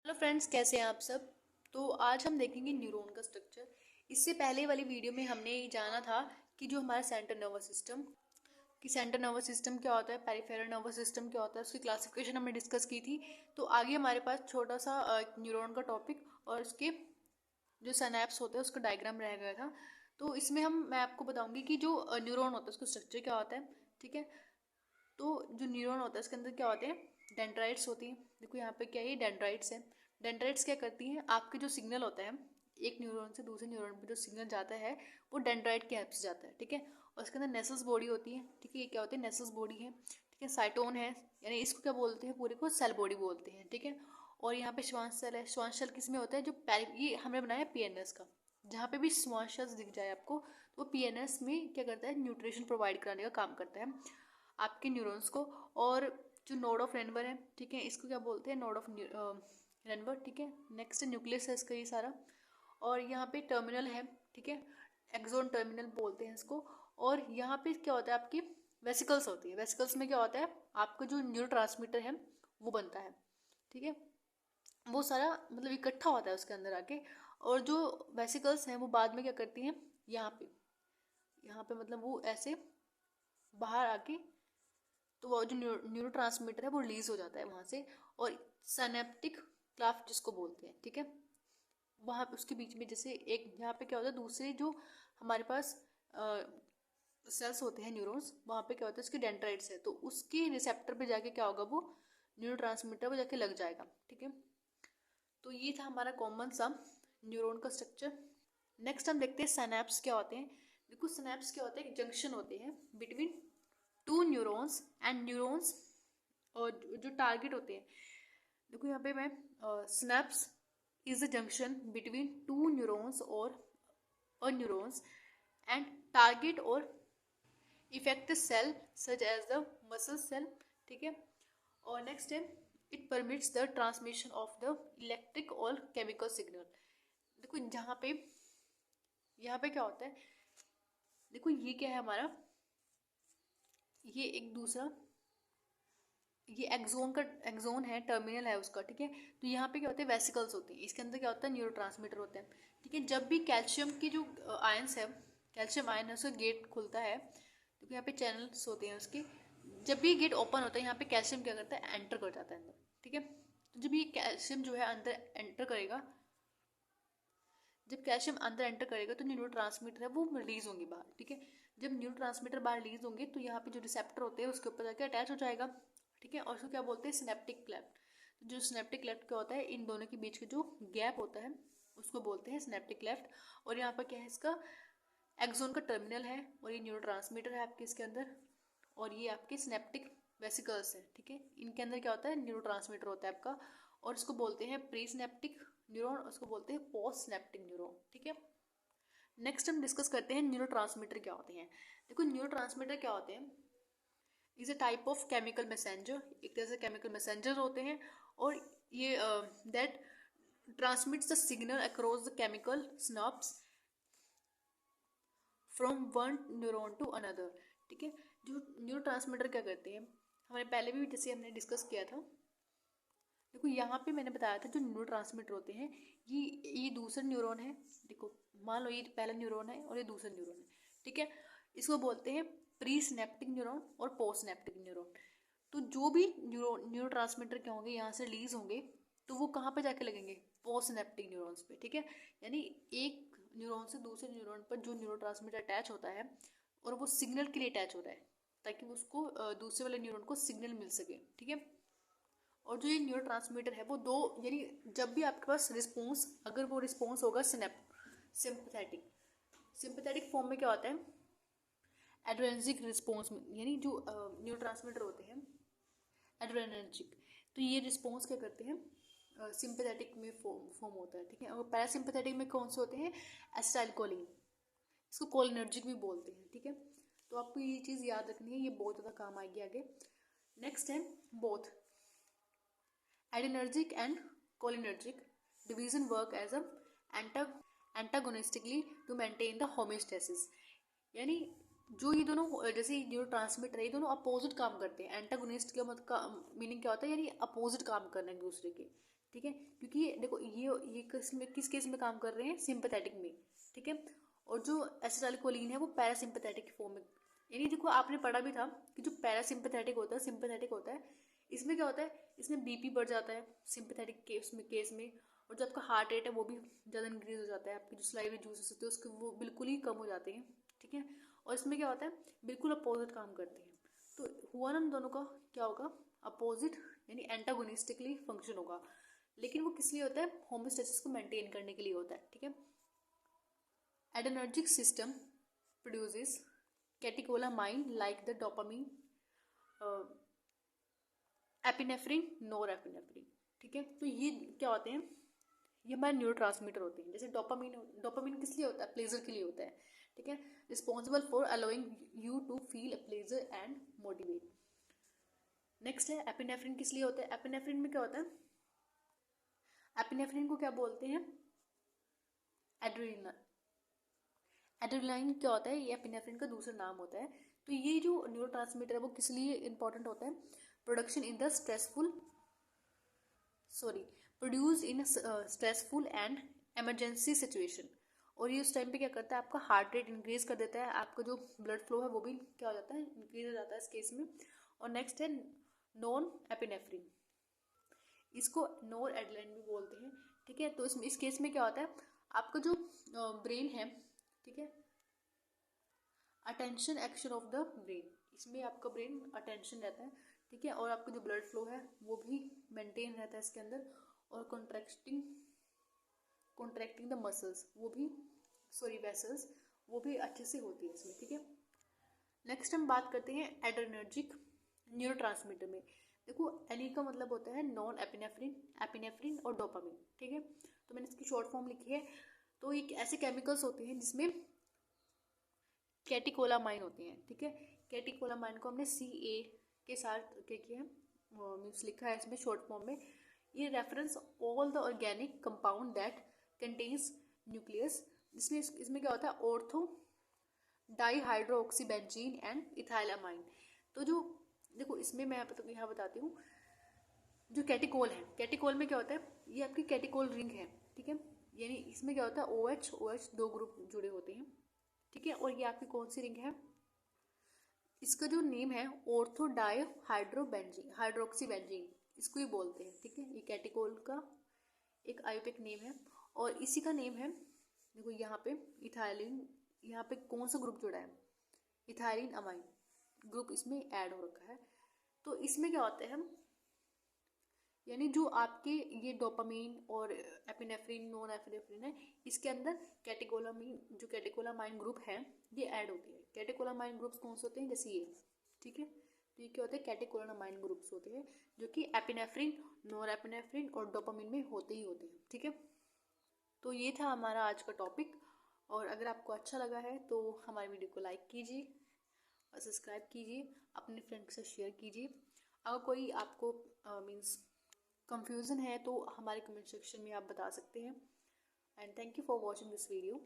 Hello friends, कैसे हैं आप सब। तो आज हम देखेंगे न्यूरॉन का स्ट्रक्चर। इससे पहले वाली वीडियो में हमने ये जाना था कि जो हमारा सेंट्रल नर्वस सिस्टम क्या होता है, पेरिफेरल नर्वस सिस्टम क्या होता है, उसकी क्लासिफिकेशन हमने डिस्कस की थी। तो आगे हमारे पास छोटा सा न्यूरॉन का टॉपिक और उसके जो सैनैप्स होते हैं उसका डायग्राम रह गया था। तो इसमें मैं आपको बताऊंगी कि जो न्यूरॉन होता है उसका स्ट्रक्चर क्या होता है। ठीक है। तो जो न्यूरॉन होता है उसके अंदर क्या होते हैं, डेंड्राइट्स होती हैं। देखो यहाँ पे क्या है, ये डेंड्राइट्स है। डेंड्राइट्स क्या करती हैं, आपके जो सिग्नल होता है एक न्यूरॉन से दूसरे न्यूरॉन पे जो सिग्नल जाता है वो डेंड्राइट की हेल्प से जाता है। ठीक है। और उसके अंदर नेसल्स बॉडी होती है। ठीक है, ये क्या होती है, नेसल्स बॉडी है। ठीक है, साइटोन है, यानी इसको क्या बोलते हैं, पूरे को सेल बॉडी बोलते हैं। ठीक है। और यहाँ पे श्वास सेल है। श्वास सेल किस में होता है, जो ये हमने बनाया पीएनएस का। जहाँ पे भी श्वास सेल दिख जाए आपको तो वो पीएनएस में क्या करता है, न्यूट्रिशन प्रोवाइड कराने का काम करता है आपके न्यूरॉन्स को। और जो नोड ऑफ रेनवर है, ठीक है, इसको क्या बोलते हैं, नोड ऑफ रेनवर। ठीक है। नेक्स्ट न्यूक्लियस है इसका ये सारा। और यहाँ पे टर्मिनल है। ठीक है, एक्सोन टर्मिनल बोलते हैं इसको। और यहाँ पे क्या होता है, आपकी वेसिकल्स होती है। वेसिकल्स में क्या होता है, आपका जो न्यूरोट्रांसमीटर है वो बनता है। ठीक है, वो सारा मतलब इकट्ठा होता है उसके अंदर आके। और जो वेसिकल्स हैं वो बाद में क्या करती हैं, यहाँ पे मतलब वो ऐसे बाहर आके, तो वो जो न्यूरो है वो रिलीज हो जाता है वहाँ से। और सैनेप्टिक क्लाफ्ट जिसको बोलते हैं, ठीक है, वहाँ पे उसके बीच में जैसे एक यहाँ पे क्या होता है, दूसरे जो हमारे पास सेल्स होते हैं न्यूरॉन्स, वहाँ पे क्या होता है, उसके डेंड्राइट्स है, तो उसके रिसेप्टर पे जाके क्या होगा, वो न्यूरो वो जाके लग जाएगा। ठीक है। तो ये था हमारा कॉमन सा न्यूरॉन का स्ट्रक्चर। नेक्स्ट हम देखते हैं सैनैप्स क्या होते हैं। देखो सैनैप्स क्या होते हैं, जंक्शन होते हैं between two neurons and neurons. और जो टारगेट होते हैं, देखो यहाँ पे मैं, synapse is the junction between two neurons और न्यूरॉन्स एंड टारगेट और effect cell such as the muscle cell. ठीक है। और नेक्स्ट है, it permits the transmission of the electric और केमिकल सिग्नल। देखो यहाँ पे क्या होता है, देखो ये क्या है हमारा, ये एक दूसरा, ये एक्सोन है, टर्मिनल है उसका। ठीक है। तो यहाँ पे क्या होते हैं, वेसिकल्स होते हैं, इसके अंदर क्या होता है, न्यूरोट्रांसमीटर होते हैं। ठीक है। जब भी कैल्शियम की जो आयंस है, कैल्शियम आयन है, उसका गेट खुलता है, तो यहाँ पे चैनल्स होते हैं उसके। जब भी गेट ओपन होता है, यहाँ पे कैल्शियम क्या करता है, एंटर कर जाता है अंदर। ठीक है। तो जब ये कैल्शियम जो है अंदर एंटर करेगा, जब कैल्शियम अंदर एंटर करेगा तो न्यूरोट्रांसमीटर है वो रिलीज होंगे बाहर। ठीक है। जब न्यूरोट्रांसमीटर बाहर रिलीज होंगे तो यहाँ पे जो रिसेप्टर होते हैं उसके ऊपर जाके अटैच हो जाएगा। ठीक है। और उसको क्या बोलते हैं, सिनेप्टिक क्लेफ्ट। जो सिनेप्टिक क्लेफ्ट क्या होता है, इन दोनों के बीच का जो गैप होता है उसको बोलते हैं सिनेप्टिक क्लेफ्ट। और यहाँ पर क्या है, इसका एक्सोन का टर्मिनल है और ये न्यूरोट्रांसमीटर है आपके इसके अंदर। और ये आपके सिनेप्टिक वेसिकल्स है। ठीक है। इनके अंदर क्या होता है, न्यूरोट्रांसमीटर होता है आपका। और इसको बोलते हैं प्री सिनेप्टिक न्यूरॉन, उसको बोलते हैं पोस्ट सिनेप्टिक न्यूरॉन। ठीक है। नेक्स्ट हम डिस्कस करते हैं न्यूरोट्रांसमीटर क्या होते हैं। देखो न्यूरोट्रांसमीटर क्या होते हैं, is a type of chemical messenger, एक तरह से केमिकल मैसेंजर होते हैं। और ये that transmits the signal across the chemical synapse from one neuron to another. ठीक है। जो न्यूरोट्रांसमीटर क्या करते हैं, हमने पहले भी जैसे हमने डिस्कस किया था, देखो यहाँ पे मैंने बताया था जो न्यूरोट्रांसमीटर होते हैं, ये दूसरा न्यूरॉन है। देखो मान लो ये पहला न्यूरॉन है और ये दूसरा न्यूरॉन है। ठीक है। इसको बोलते हैं प्री सिनेप्टिक न्यूरॉन और पोस्ट सिनेप्टिक न्यूरॉन। तो जो भी न्यूरोट्रांसमीटर क्या होंगे, यहाँ से रिलीज होंगे, तो वो कहाँ पे जाके लगेंगे, पोस्ट सिनेप्टिक न्यूरॉन्स पे। ठीक है। यानी एक न्यूरॉन से दूसरे न्यूरॉन पर जो न्यूरोट्रांसमीटर अटैच होता है और वो सिग्नल के लिए अटैच होता है, ताकि उसको दूसरे वाले न्यूरॉन को सिग्नल मिल सके। ठीक है। और जो ये न्यूरोट्रांसमीटर है वो दो, यानी जब भी आपके पास रिस्पॉन्स, अगर वो रिस्पॉन्स होगा सिंपथेटिक, सिंपथेटिक फॉर्म में क्या होता है, एड्रेनर्जिक रिस्पॉन्स में, यानी जो न्यूरोट्रांसमीटर होते हैं एड्रेनर्जिक, तो ये रिस्पॉन्स क्या करते हैं, सिंपथेटिक में फॉर्म होता है। ठीक है। और पैरासिम्पथेटिक में कौन से होते हैं, एसिटाइलकोलिन, इसको कोलिनर्जिक भी बोलते हैं। ठीक है। तो आपको ये चीज़ याद रखनी है, ये बहुत ज़्यादा काम आएगी आगे। नेक्स्ट है both adrenergic and cholinergic division work as a antagonistically to maintain the homeostasis। यानी जो ये दोनों, जैसे न्यूरोट्रांसमीटर है, ये दोनों अपोजिट काम करते हैं। एंटागोनिस्ट का मतलब मीनिंग क्या होता है, यानी अपोजिट काम करना एक दूसरे के। ठीक है, क्योंकि देखो ये किस केस में काम कर रहे हैं, सिंपैथेटिक में, ठीक है। और जो एसिटाइलकोलिन है वो पैरासिम्पैथेटिक फॉर्म में, यानी देखो आपने पढ़ा भी था कि जो पैरासिम्पैथेटिक होता है, सिंपैथेटिक होता है, इसमें क्या होता है, इसमें बीपी बढ़ जाता है सिंपैथेटिक केस में, और जो आपका हार्ट रेट है वो भी ज़्यादा इंक्रीज हो जाता है, आपकी जो सलाइवरी जूसेस होते हैं उसके वो बिल्कुल ही कम हो जाते हैं, ठीक है। और इसमें क्या होता है, बिल्कुल अपोजिट काम करते हैं। तो हुआ ना, दोनों का क्या होगा, अपोजिट, यानी एंटागोनिस्टिकली फंक्शन होगा, लेकिन वो किस लिए होता है, होमोस्टेसिस को मेंटेन करने के लिए होता है, ठीक है। Adrenergic system produces catecholamine like the dopamine, epinephrine, norepinephrine, ठीक है। तो ये क्या होते हैं, ये हमारे न्यूरोट्रांसमीटर होते हैं। जैसे डोपामीन किस लिए होता है, प्लेजर के लिए होता है, ठीक है, responsible for allowing you to feel pleasure and motivate. Next है एपिनेफ्रिन, किस लिए होता है, एपिनेफ्रिन में क्या होता है, एपिनेफ्रिन को क्या बोलते हैं, एड्रेनालाइन। एड्रेनालाइन क्या होता है, ये एपिनेफ्रिन का दूसरा नाम होता है। तो ये जो न्यूरोट्रांसमीटर है वो किस लिए इंपॉर्टेंट होता है, production in the produce in stressful and emergency situation. और ये उस टाइम पे क्या करता है, आपका हार्ट रेट इंक्रीज कर देता है, आपका जो ब्लड फ्लो है वो भी क्या हो जाता है, इंक्रीज हो जाता है इस केस में। और नेक्स्ट है नॉन एपिनेफ्रिन, इसको नोर एड्रेनालाइन भी बोलते हैं, ठीक है। तो इस केस में क्या होता है, आपका जो ब्रेन है, ठीक है, attention action of the brain, इसमें आपका ब्रेन अटेंशन रहता है, ठीक है। और आपका जो ब्लड फ्लो है वो भी मेंटेन रहता है इसके अंदर, और कॉन्ट्रैक्टिंग द मसल्स वो भी वेसल्स वो भी अच्छे से होती है इसमें, ठीक है। नेक्स्ट हम बात करते हैं एड्रेनर्जिक न्यूरोट्रांसमीटर में। देखो एनी का मतलब होता है नॉन एपिनेफ्रिन, एपिनेफ्रिन और डोपामिन, ठीक है। तो मैंने इसकी शॉर्ट फॉर्म लिखी है। तो एक ऐसे केमिकल्स होते हैं जिसमें कैटिकोलामाइन होते हैं, ठीक है। कैटिकोलामाइन को हमने CA के साथ क्या किया है, मीन्स लिखा है इसमें शॉर्ट फॉर्म में। ये reference all the organic compound that contains nucleus, जिसमें इसमें क्या होता है, ऑर्थो डाईहाइड्रोक्सीबेंजीन एंड इथाइलामाइन। तो जो देखो इसमें मैं यहाँ बताती हूँ, जो कैटिकोल है, कैटिकोल में क्या होता है, ये आपकी कैटिकोल रिंग है, ठीक है। यानी इसमें क्या होता है, OH दो ग्रुप जुड़े होते हैं, ठीक है। और ये आपकी कौन सी रिंग है, इसका जो नेम है ऑर्थो डाई हाइड्रोक्सीबेंजीन, इसको ही बोलते हैं, ठीक है। ये कैटिकोल का एक आयुर्वेदिक नेम है। और इसी का नेम है, देखो यहाँ पे इथाइलिन, यहाँ पे कौन सा ग्रुप जुड़ा है, इथाइलिन अमाइन ग्रुप इसमें ऐड हो रखा है। तो इसमें क्या होता है, यानी जो आपके ये डोपामीन और एपिनेफ्रिन, नॉन एपिनेफ्रिन है, इसके अंदर कैटेकोलामाइन ग्रुप है ये ऐड होती है। कैटेकोलामाइन ग्रुप्स कौन से होते हैं, जैसे ये, ठीक है। तो ये क्या होते हैं, कैटेकोलामाइन ग्रुप्स होते हैं जो कि एपिनेफ्रिन, नॉन एपिनेफ्रिन और डोपामीन में होते ही होते हैं, ठीक है। तो ये था हमारा आज का टॉपिक। और अगर आपको अच्छा लगा है तो हमारी वीडियो को लाइक कीजिए और सब्सक्राइब कीजिए, अपने फ्रेंड के साथ शेयर कीजिए। अगर कोई आपको मीन्स कंफ्यूजन है तो हमारे कमेंट सेक्शन में आप बता सकते हैं। And thank you for watching this video.